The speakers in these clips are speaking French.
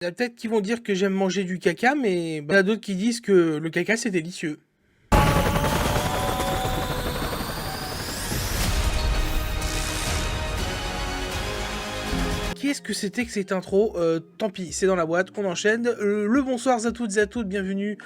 Il y en a peut-être qui vont dire que j'aime manger du caca, mais il y en a d'autres qui disent que le caca c'est délicieux. Qu'est-ce que c'était que cette intro? Tant pis, c'est dans la boîte, on enchaîne. Le bonsoir à toutes et à toutes, bienvenue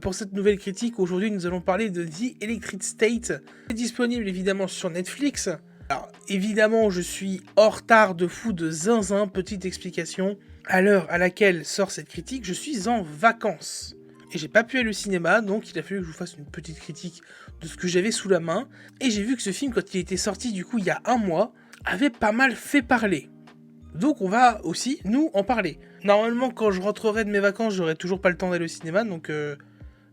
pour cette nouvelle critique. Aujourd'hui, nous allons parler de The Electric State. C'est disponible évidemment sur Netflix. Alors, évidemment, je suis en retard de fou de zinzin. Petite explication. À l'heure à laquelle sort cette critique, je suis en vacances. Et j'ai pas pu aller au cinéma, donc il a fallu que je vous fasse une petite critique de ce que j'avais sous la main. Et j'ai vu que ce film, quand il était sorti du coup il y a un mois, avait pas mal fait parler. Donc on va aussi, nous, en parler. Normalement, quand je rentrerai de mes vacances, j'aurai toujours pas le temps d'aller au cinéma, donc je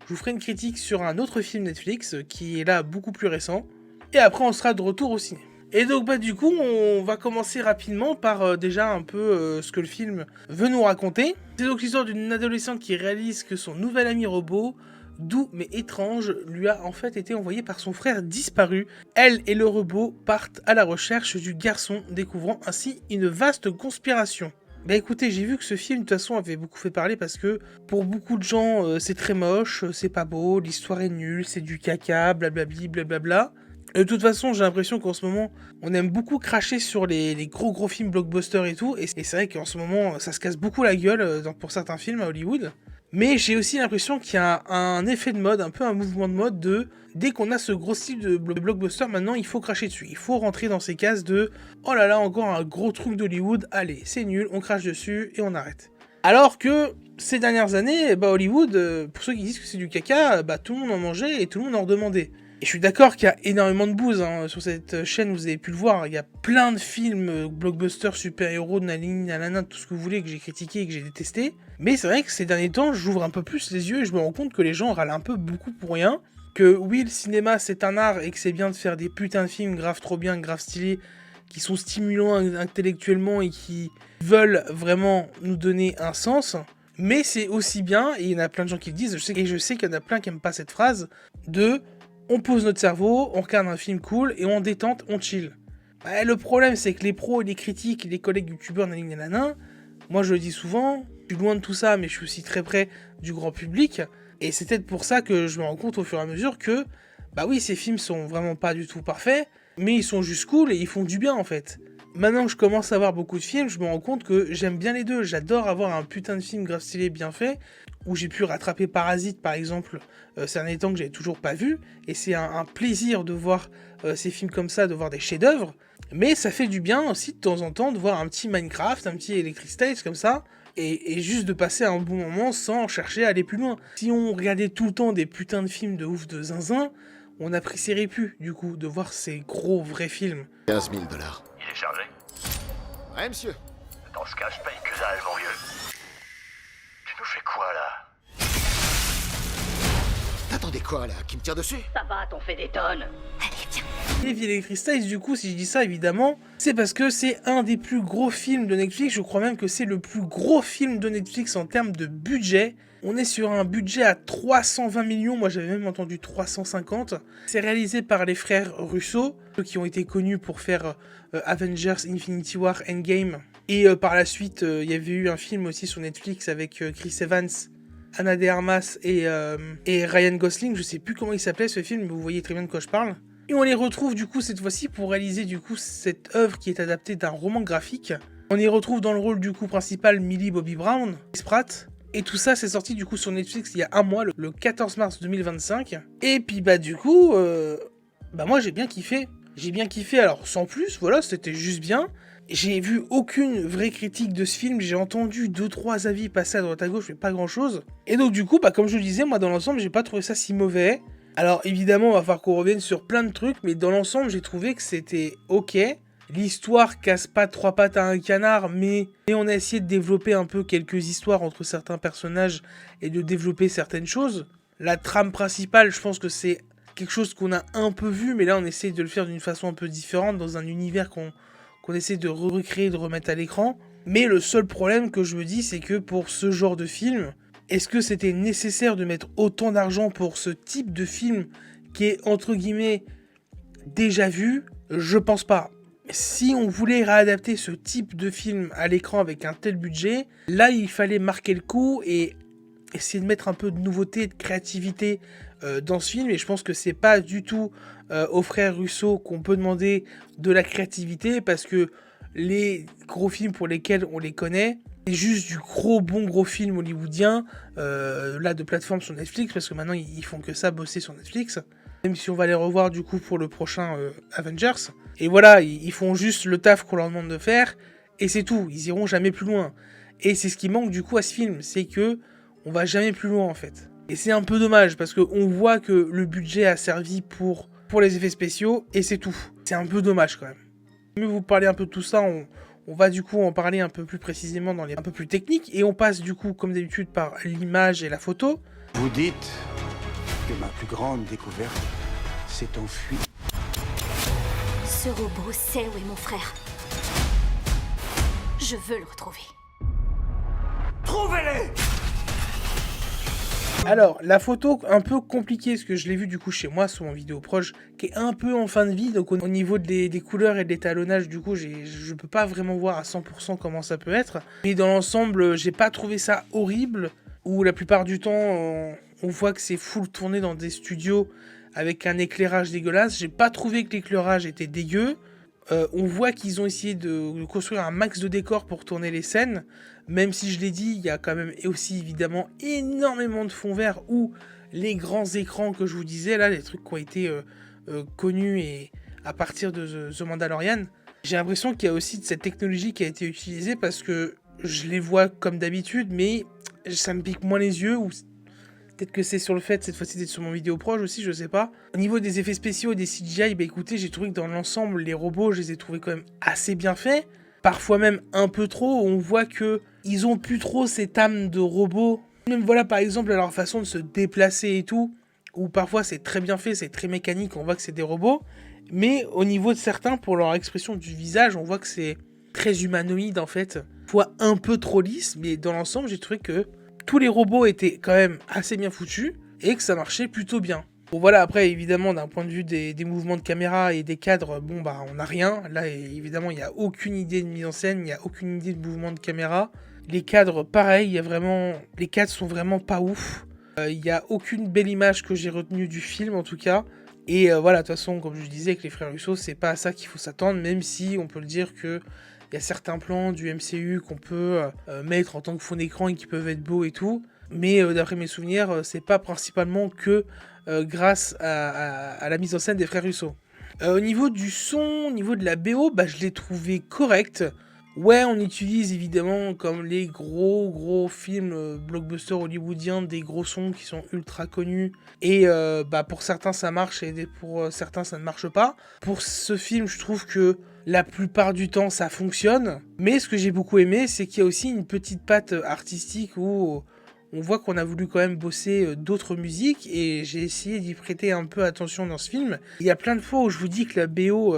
vous ferai une critique sur un autre film Netflix, qui est là beaucoup plus récent. Et après, on sera de retour au ciné. Et donc, du coup, on va commencer rapidement par déjà un peu ce que le film veut nous raconter. C'est donc l'histoire d'une adolescente qui réalise que son nouvel ami robot, doux mais étrange, lui a en fait été envoyé par son frère disparu. Elle et le robot partent à la recherche du garçon, découvrant ainsi une vaste conspiration. Bah écoutez, j'ai vu que ce film de toute façon avait beaucoup fait parler parce que pour beaucoup de gens c'est très moche, c'est pas beau, l'histoire est nulle, c'est du caca, blablabli, blablabla. De toute façon, j'ai l'impression qu'en ce moment, on aime beaucoup cracher sur les gros films blockbusters et tout, et c'est vrai qu'en ce moment, ça se casse beaucoup la gueule pour certains films à Hollywood. Mais j'ai aussi l'impression qu'il y a un effet de mode, un peu un mouvement de mode de dès qu'on a ce gros style de blockbuster, maintenant il faut cracher dessus. Il faut rentrer dans ces cases de oh là là, encore un gros truc d'Hollywood, allez, c'est nul, on crache dessus et on arrête. Alors que ces dernières années, Hollywood, pour ceux qui disent que c'est du caca, tout le monde en mangeait et tout le monde en redemandait. Et je suis d'accord qu'il y a énormément de bouse sur cette chaîne, vous avez pu le voir, il y a plein de films blockbusters, super-héros, nalini, nalana, tout ce que vous voulez que j'ai critiqué et que j'ai détesté. Mais c'est vrai que ces derniers temps, j'ouvre un peu plus les yeux et je me rends compte que les gens râlent un peu beaucoup pour rien. Que oui, le cinéma c'est un art et que c'est bien de faire des putains de films grave trop bien, grave stylés, qui sont stimulants intellectuellement et qui veulent vraiment nous donner un sens. Mais c'est aussi bien, et il y en a plein de gens qui le disent, je sais qu'il y en a plein qui n'aiment pas cette phrase, de on pose notre cerveau, on regarde un film cool et on détente, on chill. Le problème c'est que les pros et les critiques, les collègues youtubeurs, nanana, moi je le dis souvent, je suis loin de tout ça mais je suis aussi très près du grand public. Et c'est peut-être pour ça que je me rends compte au fur et à mesure que, oui, ces films sont vraiment pas du tout parfaits, mais ils sont juste cool et ils font du bien en fait. Maintenant que je commence à voir beaucoup de films, je me rends compte que j'aime bien les deux. J'adore avoir un putain de film grave stylé bien fait, où j'ai pu rattraper Parasite par exemple, c'est un temps que j'avais toujours pas vu, et c'est un plaisir de voir ces films comme ça, de voir des chefs-d'œuvre, mais ça fait du bien aussi de temps en temps de voir un petit Minecraft, un petit Electric State comme ça, et juste de passer un bon moment sans chercher à aller plus loin. Si on regardait tout le temps des putains de films de ouf de zinzin, on n'apprécierait plus, du coup, de voir ces gros vrais films. 15 000 $. Il est chargé. Ouais, monsieur. Dans ce cas, je paye que dalle, mon vieux. Tu nous fais quoi, là? T'attendais quoi, là? Qui me tire dessus? Ça va, t'en fais des tonnes. Et The Electric State, du coup, si je dis ça, évidemment, c'est parce que c'est un des plus gros films de Netflix. Je crois même que c'est le plus gros film de Netflix en termes de budget. On est sur un budget à 320 millions, moi j'avais même entendu 350. C'est réalisé par les frères Russo, ceux qui ont été connus pour faire Avengers Infinity War Endgame. Et par la suite, il y avait eu un film aussi sur Netflix avec Chris Evans, Ana de Armas et Ryan Gosling. Je sais plus comment il s'appelait ce film, mais vous voyez très bien de quoi je parle. Et on les retrouve du coup cette fois-ci pour réaliser du coup cette œuvre qui est adaptée d'un roman graphique. On y retrouve dans le rôle du coup principal Millie Bobby Brown, Chris Pratt. Et tout ça c'est sorti du coup sur Netflix il y a un mois, le 14 mars 2025. Et puis du coup, moi j'ai bien kiffé. J'ai bien kiffé, alors sans plus, voilà, c'était juste bien. J'ai vu aucune vraie critique de ce film, j'ai entendu 2-3 avis passer à droite à gauche, mais pas grand chose. Et donc du coup, comme je le disais, moi dans l'ensemble, j'ai pas trouvé ça si mauvais. Alors évidemment, on va falloir qu'on revienne sur plein de trucs, mais dans l'ensemble, j'ai trouvé que c'était ok. L'histoire casse pas 3 pattes à un canard, mais on a essayé de développer un peu quelques histoires entre certains personnages et de développer certaines choses. La trame principale, je pense que c'est quelque chose qu'on a un peu vu, mais là on essaye de le faire d'une façon un peu différente, dans un univers qu'on essaie de recréer, de remettre à l'écran. Mais le seul problème que je me dis, c'est que pour ce genre de film, est-ce que c'était nécessaire de mettre autant d'argent pour ce type de film qui est, entre guillemets, déjà vu? Je pense pas. si on voulait réadapter ce type de film à l'écran avec un tel budget, là il fallait marquer le coup et essayer de mettre un peu de nouveauté, de créativité dans ce film. Et je pense que c'est pas du tout aux frères Russo qu'on peut demander de la créativité, parce que les gros films pour lesquels on les connaît, c'est juste du bon gros film hollywoodien, là de plateforme sur Netflix, parce que maintenant ils font que ça, bosser sur Netflix. Même si on va les revoir du coup pour le prochain Avengers. Et voilà, ils font juste le taf qu'on leur demande de faire, et c'est tout, ils iront jamais plus loin. Et c'est ce qui manque du coup à ce film, c'est que on va jamais plus loin en fait. Et c'est un peu dommage, parce qu'on voit que le budget a servi pour les effets spéciaux, et c'est tout. C'est un peu dommage quand même. Je vais vous parler un peu de tout ça, on va du coup en parler un peu plus précisément dans les un peu plus techniques, et on passe du coup comme d'habitude par l'image et la photo. Vous dites que ma plus grande découverte s'est enfuie. Ce robot sait où est mon frère. Je veux le retrouver. Trouvez-les! Alors, la photo, un peu compliquée, parce que je l'ai vu du coup chez moi sur mon Vidéoproche, qui est un peu en fin de vie, donc au niveau des couleurs et de l'étalonnage, du coup, je peux pas vraiment voir à 100% comment ça peut être. Mais dans l'ensemble, j'ai pas trouvé ça horrible, où la plupart du temps, on voit que c'est full tourné dans des studios avec un éclairage dégueulasse. J'ai pas trouvé que l'éclairage était dégueu. On voit qu'ils ont essayé de construire un max de décors pour tourner les scènes, même si je l'ai dit, il y a quand même aussi évidemment énormément de fonds verts ou les grands écrans que je vous disais, là, les trucs qui ont été connus et à partir de The Mandalorian. J'ai l'impression qu'il y a aussi de cette technologie qui a été utilisée, parce que je les vois comme d'habitude, mais ça me pique moins les yeux, ou peut-être que c'est sur le fait cette fois-ci d'être sur mon Vidéoproche aussi, je sais pas. Au niveau des effets spéciaux et des CGI, bah écoutez, j'ai trouvé que dans l'ensemble, les robots, je les ai trouvés quand même assez bien faits. Parfois même un peu trop, on voit que ils ont plus trop cette âme de robot. Même voilà par exemple leur façon de se déplacer et tout, où parfois c'est très bien fait, c'est très mécanique, on voit que c'est des robots. Mais au niveau de certains, pour leur expression du visage, on voit que c'est très humanoïde en fait. Fois un peu trop lisse, mais dans l'ensemble, j'ai trouvé que tous les robots étaient quand même assez bien foutus et que ça marchait plutôt bien. Bon voilà, après évidemment d'un point de vue des mouvements de caméra et des cadres, bon bah on n'a rien. Là évidemment il n'y a aucune idée de mise en scène, il n'y a aucune idée de mouvement de caméra. Les cadres pareil, les cadres sont vraiment pas ouf. Il n'y a aucune belle image que j'ai retenue du film en tout cas. Et voilà, de toute façon comme je disais avec les frères Russo, c'est pas à ça qu'il faut s'attendre, même si on peut le dire que il y a certains plans du MCU qu'on peut mettre en tant que fond d'écran et qui peuvent être beaux et tout. Mais d'après mes souvenirs, c'est pas principalement que grâce à la mise en scène des frères Russo. Au niveau du son, au niveau de la BO, bah, je l'ai trouvé correct. Ouais, on utilise évidemment comme les gros films blockbusters hollywoodiens des gros sons qui sont ultra connus. Et bah, pour certains ça marche et pour certains ça ne marche pas. Pour ce film, je trouve que la plupart du temps ça fonctionne. Mais ce que j'ai beaucoup aimé, c'est qu'il y a aussi une petite patte artistique où on voit qu'on a voulu quand même bosser d'autres musiques, et j'ai essayé d'y prêter un peu attention dans ce film. Il y a plein de fois où je vous dis que la BO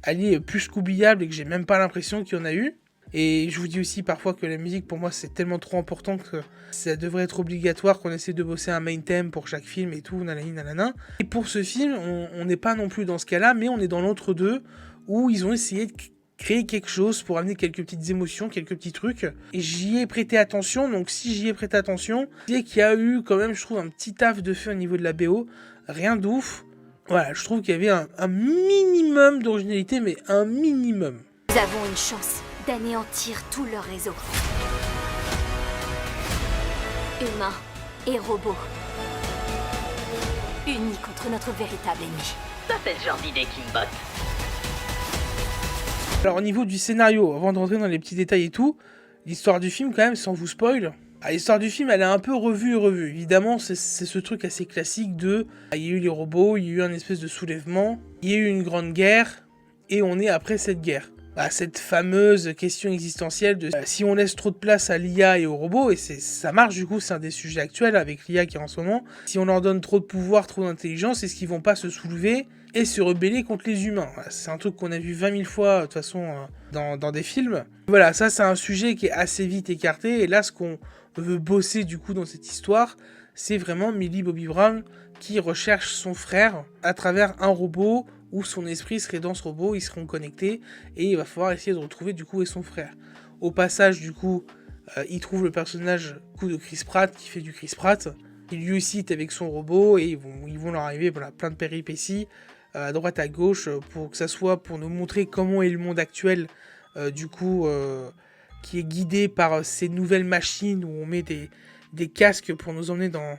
elle est plus qu'oubliable et que j'ai même pas l'impression qu'il y en a eu. Et je vous dis aussi parfois que la musique pour moi c'est tellement trop important que ça devrait être obligatoire qu'on essaie de bosser un main theme pour chaque film et tout, nanani nanana. Et pour ce film, on n'est pas non plus dans ce cas-là, mais on est dans l'entre-deux où ils ont essayé de créer quelque chose pour amener quelques petites émotions, quelques petits trucs. Et j'y ai prêté attention, donc si j'y ai prêté attention, c'est qu'il y a eu quand même, je trouve, un petit taf de fait au niveau de la BO. Rien d'ouf. Voilà, je trouve qu'il y avait un minimum d'originalité, mais un minimum. Nous avons une chance d'anéantir tout leur réseau. Humains et robots. Unis contre notre véritable ennemi. Ça fait ce genre d'idée qui me botte. Alors au niveau du scénario, avant de rentrer dans les petits détails et tout, l'histoire du film quand même, sans vous spoil, l'histoire du film elle est un peu revue et revue. Évidemment c'est ce truc assez classique de, il y a eu les robots, il y a eu un espèce de soulèvement, il y a eu une grande guerre, et on est après cette guerre. Cette fameuse question existentielle de si on laisse trop de place à l'IA et aux robots, et ça marche du coup, c'est un des sujets actuels avec l'IA qui est en ce moment, si on leur donne trop de pouvoir, trop d'intelligence, est-ce qu'ils vont pas se soulever et se rebeller contre les humains? C'est un truc qu'on a vu 20 000 fois de toute façon dans des films. Voilà, ça c'est un sujet qui est assez vite écarté, et là ce qu'on veut bosser du coup dans cette histoire, c'est vraiment Millie Bobby Brown qui recherche son frère à travers un robot où son esprit serait dans ce robot, ils seront connectés et il va falloir essayer de retrouver du coup où est son frère. Au passage du coup, il trouve le personnage de Chris Pratt qui fait du Chris Pratt, qui lui aussi est avec son robot et ils vont leur arriver voilà, plein de péripéties à droite à gauche pour que ça soit pour nous montrer comment est le monde actuel qui est guidé par ces nouvelles machines où on met des casques pour nous emmener dans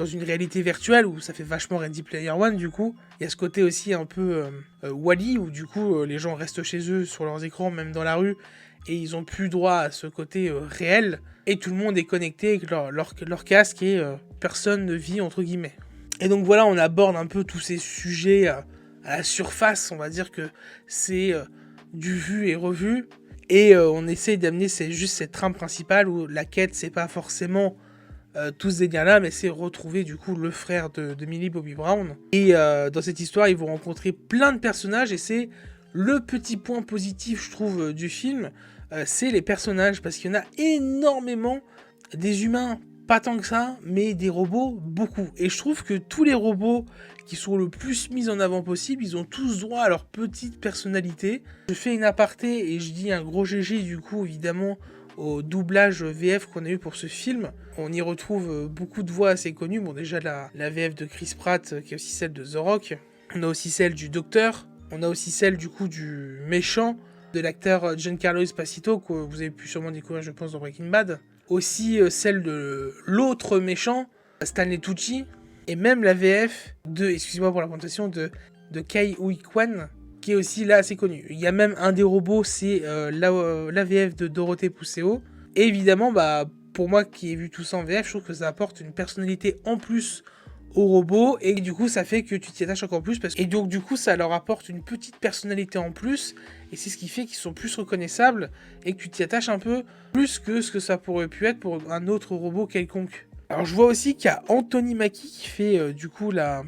une réalité virtuelle où ça fait vachement Ready Player One du coup. Il y a ce côté aussi un peu Wall-E où du coup les gens restent chez eux sur leurs écrans même dans la rue et ils ont plus droit à ce côté réel et tout le monde est connecté avec leur casque et personne ne vit entre guillemets. Et donc voilà, on aborde un peu tous ces sujets à la surface, on va dire que c'est du vu et revu et on essaye d'amener juste cette trame principale où la quête c'est pas forcément tous ces liens-là, mais c'est retrouver du coup le frère de Millie Bobby Brown. Et dans cette histoire, ils vont rencontrer plein de personnages, et c'est le petit point positif, je trouve, du film, c'est les personnages, parce qu'il y en a énormément, des humains, pas tant que ça, mais des robots, beaucoup. Et je trouve que tous les robots qui sont le plus mis en avant possible, ils ont tous droit à leur petite personnalité. Je fais une aparté, et je dis un gros GG, du coup, évidemment, au doublage VF qu'on a eu pour ce film. On y retrouve beaucoup de voix assez connues. Bon, déjà la VF de Chris Pratt, qui est aussi celle de The Rock. On a aussi celle du Docteur. On a aussi celle du coup du méchant, de l'acteur Giancarlo Esposito, que vous avez pu sûrement découvrir, je pense, dans Breaking Bad. Aussi celle de l'autre méchant, Stanley Tucci. Et même la VF de, excusez-moi pour la prononciation, de Kai Hui Kwan, qui est aussi là assez connu. Il y a même un des robots, c'est la VF de Dorothée Pousseo. Et évidemment, pour moi qui ai vu tout ça en VF, je trouve que ça apporte une personnalité en plus au robot. Et du coup, ça fait que tu t'y attaches encore plus. Et donc, du coup, ça leur apporte une petite personnalité en plus. Et c'est ce qui fait qu'ils sont plus reconnaissables et que tu t'y attaches un peu plus que ce que ça pourrait pu être pour un autre robot quelconque. Alors, je vois aussi qu'il y a Anthony Mackie qui fait du coup la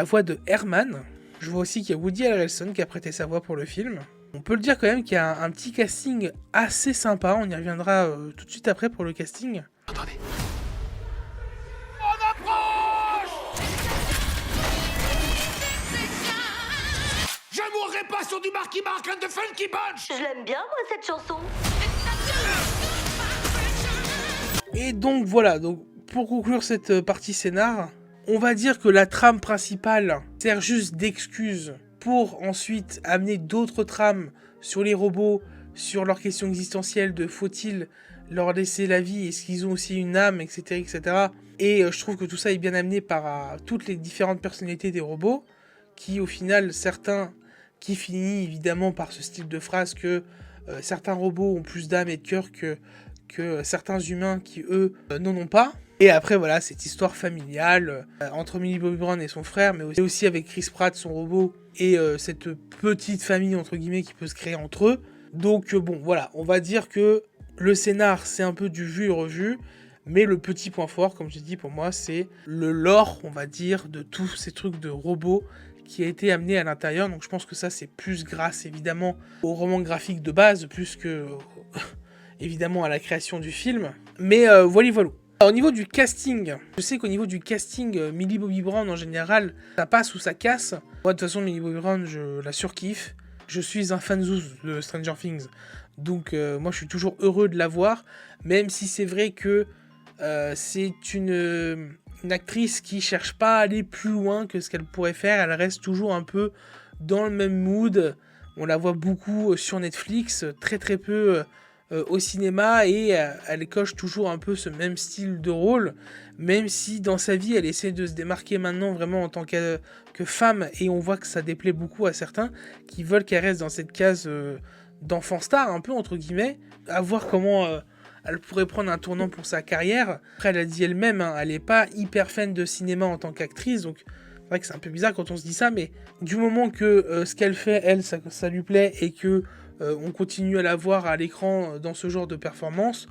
voix de Herman. Je vois aussi qu'il y a Woody Harrelson qui a prêté sa voix pour le film. On peut le dire quand même qu'il y a un petit casting assez sympa. On y reviendra tout de suite après pour le casting. Attendez. On approche! Je mourrai pas sur du Marky Mark and the Funky Bunch! Je l'aime bien, moi, cette chanson. Et donc voilà, pour conclure cette partie scénar, on va dire que la trame principale sert juste d'excuse pour ensuite amener d'autres trames sur les robots, sur leurs questions existentielles de faut-il leur laisser la vie, est-ce qu'ils ont aussi une âme, etc. etc. Et je trouve que tout ça est bien amené par toutes les différentes personnalités des robots, qui au final, certains qui finissent évidemment par ce style de phrase que certains robots ont plus d'âme et de cœur que certains humains qui eux n'en ont pas. Et après voilà, cette histoire familiale entre Millie Bobby Brown et son frère, mais aussi avec Chris Pratt, son robot, et cette petite famille entre guillemets qui peut se créer entre eux. Donc bon voilà, on va dire que le scénar c'est un peu du vu et revu, mais le petit point fort, comme j'ai dit pour moi, c'est le lore, on va dire, de tous ces trucs de robots qui a été amené à l'intérieur. Donc je pense que ça c'est plus grâce évidemment au roman graphique de base, plus que évidemment à la création du film. Mais voilà. Au niveau du casting, je sais qu'au niveau du casting, Millie Bobby Brown en général, ça passe ou ça casse. Moi de toute façon, Millie Bobby Brown, je la surkiffe. Je suis un fan de Stranger Things, donc moi je suis toujours heureux de la voir, même si c'est vrai que c'est une actrice qui cherche pas à aller plus loin que ce qu'elle pourrait faire. Elle reste toujours un peu dans le même mood. On la voit beaucoup sur Netflix, très très peu au cinéma, et elle coche toujours un peu ce même style de rôle, même si dans sa vie elle essaie de se démarquer maintenant vraiment en tant que femme, et on voit que ça déplaît beaucoup à certains qui veulent qu'elle reste dans cette case d'enfant star un peu entre guillemets, à voir comment elle pourrait prendre un tournant pour sa carrière. Après elle a dit elle-même, hein, elle est pas hyper fan de cinéma en tant qu'actrice, donc c'est vrai que c'est un peu bizarre quand on se dit ça, mais du moment que ce qu'elle fait, elle, ça lui plaît, et que on continue à la voir à l'écran dans ce genre de performance,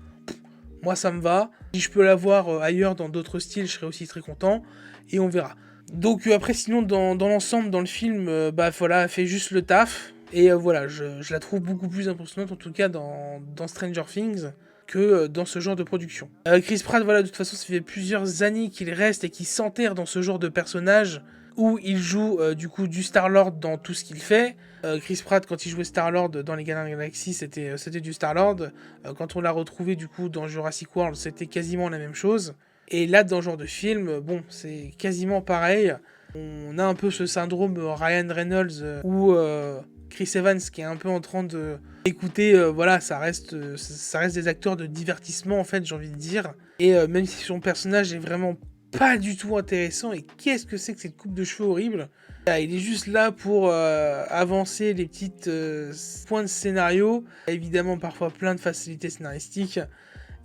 moi ça me va. Si je peux la voir ailleurs dans d'autres styles, je serais aussi très content, et on verra. Donc après sinon dans l'ensemble, dans le film, voilà, elle fait juste le taf, et voilà, je la trouve beaucoup plus impressionnante en tout cas dans Stranger Things. que dans ce genre de production. Chris Pratt, voilà, de toute façon, ça fait plusieurs années qu'il reste et qu'il s'enterre dans ce genre de personnage où il joue du coup du Star-Lord dans tout ce qu'il fait. Chris Pratt, quand il jouait Star-Lord dans les Gardiens de la Galaxie, c'était du Star-Lord. Quand on l'a retrouvé du coup dans Jurassic World, c'était quasiment la même chose. Et là, dans ce genre de film, bon, c'est quasiment pareil. On a un peu ce syndrome Ryan Reynolds où Chris Evans qui est un peu en train de... Écoutez, voilà, ça reste des acteurs de divertissement en fait, j'ai envie de dire. Et même si son personnage est vraiment pas du tout intéressant, et qu'est-ce que c'est que cette coupe de cheveux horrible, il est juste là pour avancer les petites points de scénario, évidemment parfois plein de facilités scénaristiques,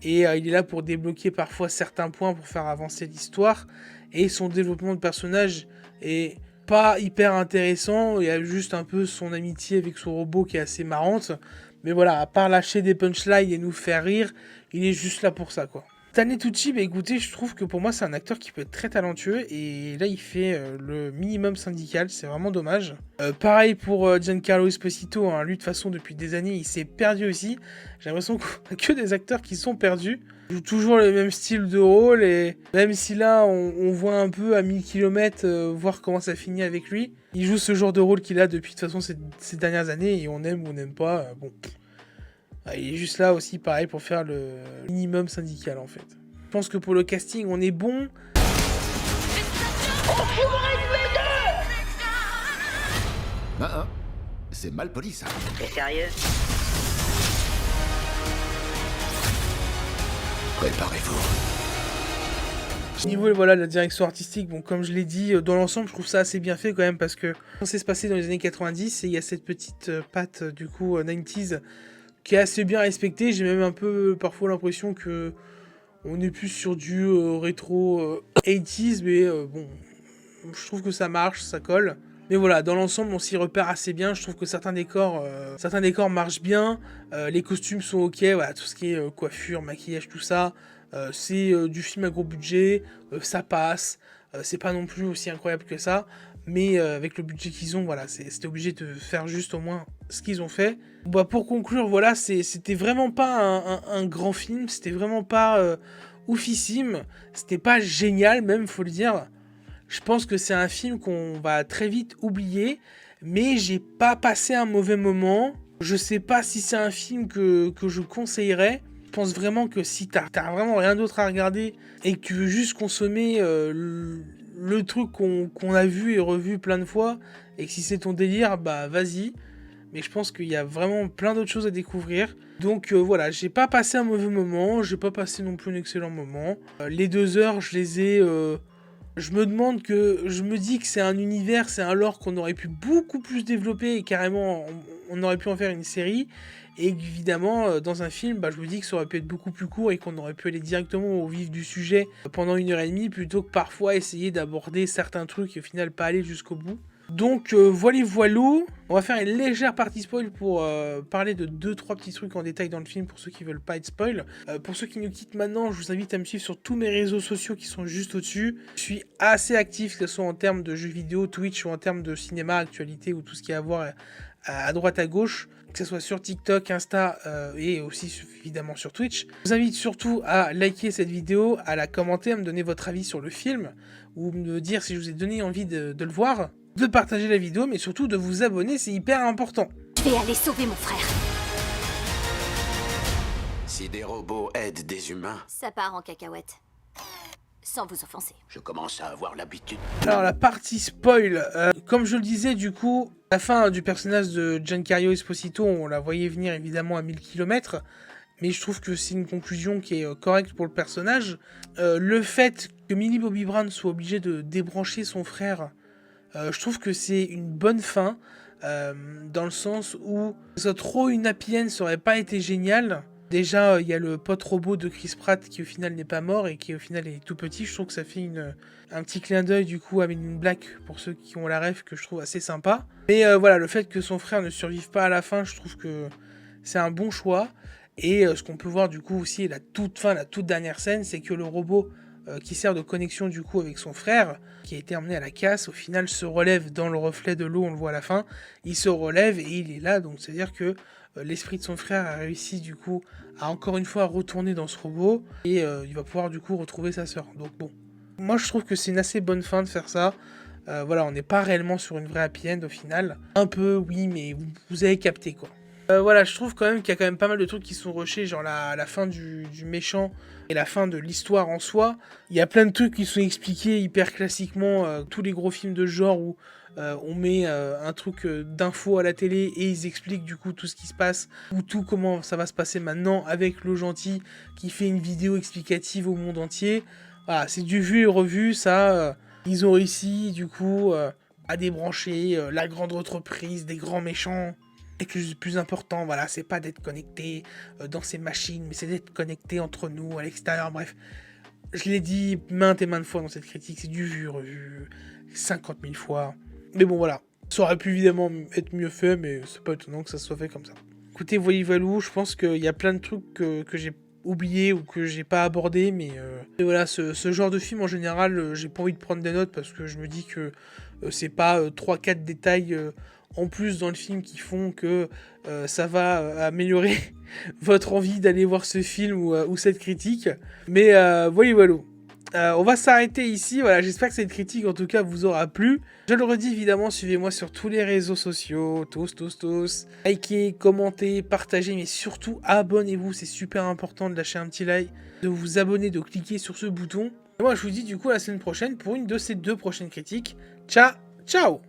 et il est là pour débloquer parfois certains points pour faire avancer l'histoire, et son développement de personnage est pas hyper intéressant, il y a juste un peu son amitié avec son robot qui est assez marrante, mais voilà, à part lâcher des punchlines et nous faire rire, il est juste là pour ça quoi. Stanley Tucci, bah écoutez, je trouve que pour moi c'est un acteur qui peut être très talentueux et là il fait le minimum syndical, c'est vraiment dommage. Pareil pour Giancarlo Esposito, hein, lui de toute façon depuis des années il s'est perdu aussi. J'ai l'impression qu'on a que des acteurs qui sont perdus. Il joue toujours le même style de rôle et même si là on voit un peu à 1000 km voir comment ça finit avec lui, il joue ce genre de rôle qu'il a depuis de toute façon ces dernières années et on aime ou on n'aime pas, bon... Il est juste là aussi, pareil, pour faire le minimum syndical, en fait. Je pense que pour le casting, on est bon. C'est mal poli, ça. T'es sérieux? Préparez-vous. Niveau voilà, de la direction artistique, bon, comme je l'ai dit, dans l'ensemble, je trouve ça assez bien fait quand même, parce que on sait se passer dans les années 90, et il y a cette petite patte, du coup, 90s, qui est assez bien respecté. J'ai même un peu parfois l'impression que on est plus sur du rétro 80s, mais bon, je trouve que ça marche, ça colle. Mais voilà, dans l'ensemble, on s'y repère assez bien. Je trouve que certains décors marchent bien. Les costumes sont ok, voilà, tout ce qui est coiffure, maquillage, tout ça. C'est du film à gros budget, ça passe. C'est pas non plus aussi incroyable que ça. Mais avec le budget qu'ils ont, voilà, c'était obligé de faire juste au moins ce qu'ils ont fait. Bah, pour conclure, voilà, c'était vraiment pas un grand film, c'était vraiment pas oufissime, c'était pas génial même, faut le dire. Je pense que c'est un film qu'on va très vite oublier, mais j'ai pas passé un mauvais moment. Je sais pas si c'est un film que je conseillerais. Je pense vraiment que si t'as vraiment rien d'autre à regarder et que tu veux juste consommer le truc qu'on a vu et revu plein de fois, et que si c'est ton délire, bah vas-y. Mais je pense qu'il y a vraiment plein d'autres choses à découvrir. Donc voilà, j'ai pas passé un mauvais moment, j'ai pas passé non plus un excellent moment. Les 2 heures, je les ai... je me dis que c'est un univers, c'est un lore qu'on aurait pu beaucoup plus développer et carrément on aurait pu en faire une série. Et évidemment, dans un film, bah, je me dis que ça aurait pu être beaucoup plus court et qu'on aurait pu aller directement au vif du sujet pendant 1h30 plutôt que parfois essayer d'aborder certains trucs et au final pas aller jusqu'au bout. Donc voilou, on va faire une légère partie spoil pour parler de 2-3 petits trucs en détail dans le film pour ceux qui veulent pas être spoil. Pour ceux qui nous quittent maintenant, je vous invite à me suivre sur tous mes réseaux sociaux qui sont juste au-dessus. Je suis assez actif, que ce soit en termes de jeux vidéo, Twitch ou en termes de cinéma, actualité ou tout ce qui a à voir à droite à gauche, que ce soit sur TikTok, Insta et aussi évidemment sur Twitch. Je vous invite surtout à liker cette vidéo, à la commenter, à me donner votre avis sur le film ou me dire si je vous ai donné envie de le voir, de partager la vidéo, mais surtout de vous abonner, c'est hyper important. Je vais aller sauver mon frère. Si des robots aident des humains, Ça part en cacahuète. Sans vous offenser. je commence à avoir l'habitude. Alors la partie spoil, comme je le disais du coup, la fin du personnage de Giancarlo Esposito, on la voyait venir évidemment à 1000 km, mais je trouve que c'est une conclusion qui est correcte pour le personnage. Le fait que Millie Bobby Brown soit obligée de débrancher son frère, je trouve que c'est une bonne fin, dans le sens où ça trop une happy end, ça aurait pas été génial. Déjà, il y a le pote robot de Chris Pratt qui au final n'est pas mort et qui au final est tout petit. Je trouve que ça fait un petit clin d'œil du coup à Men in Black pour ceux qui ont la ref, que je trouve assez sympa. Mais voilà, le fait que son frère ne survive pas à la fin, je trouve que c'est un bon choix. Et ce qu'on peut voir du coup aussi, la toute dernière scène, c'est que le robot qui sert de connexion du coup avec son frère, qui a été emmené à la casse, au final se relève dans le reflet de l'eau, on le voit à la fin, il se relève et il est là, donc c'est-à-dire que l'esprit de son frère a réussi du coup à encore une fois retourner dans ce robot et il va pouvoir du coup retrouver sa sœur. Donc bon, moi je trouve que c'est une assez bonne fin de faire ça. Voilà, on n'est pas réellement sur une vraie happy end au final. Un peu, oui, mais vous avez capté quoi. Voilà, je trouve quand même qu'il y a quand même pas mal de trucs qui sont rushés, genre la fin du méchant et la fin de l'histoire en soi. Il y a plein de trucs qui sont expliqués hyper classiquement, tous les gros films de ce genre où on met un truc d'info à la télé et ils expliquent du coup tout ce qui se passe, ou tout comment ça va se passer maintenant avec le gentil qui fait une vidéo explicative au monde entier. Voilà, c'est du vu et revu, ça. Ils ont réussi du coup à débrancher la grande entreprise des grands méchants. Et que le plus important, voilà, c'est pas d'être connecté dans ces machines, mais c'est d'être connecté entre nous, à l'extérieur, bref. Je l'ai dit maintes et maintes fois dans cette critique, c'est du vu, revu, 50 000 fois. Mais bon, voilà. Ça aurait pu évidemment être mieux fait, mais c'est pas étonnant que ça soit fait comme ça. Écoutez, voyez Valou, je pense qu'il y a plein de trucs que j'ai oublié ou que j'ai pas abordé, mais et voilà, ce genre de film en général, j'ai pas envie de prendre des notes parce que je me dis que c'est pas 3-4 détails en plus dans le film qui font que ça va améliorer votre envie d'aller voir ce film ou cette critique. Mais voilà. On va s'arrêter ici, voilà, j'espère que cette critique en tout cas vous aura plu. Je le redis évidemment, suivez-moi sur tous les réseaux sociaux, tous. Likez, commentez, partagez, mais surtout abonnez-vous, c'est super important de lâcher un petit like, de vous abonner, de cliquer sur ce bouton. Et moi je vous dis du coup à la semaine prochaine pour une de ces 2 prochaines critiques. Ciao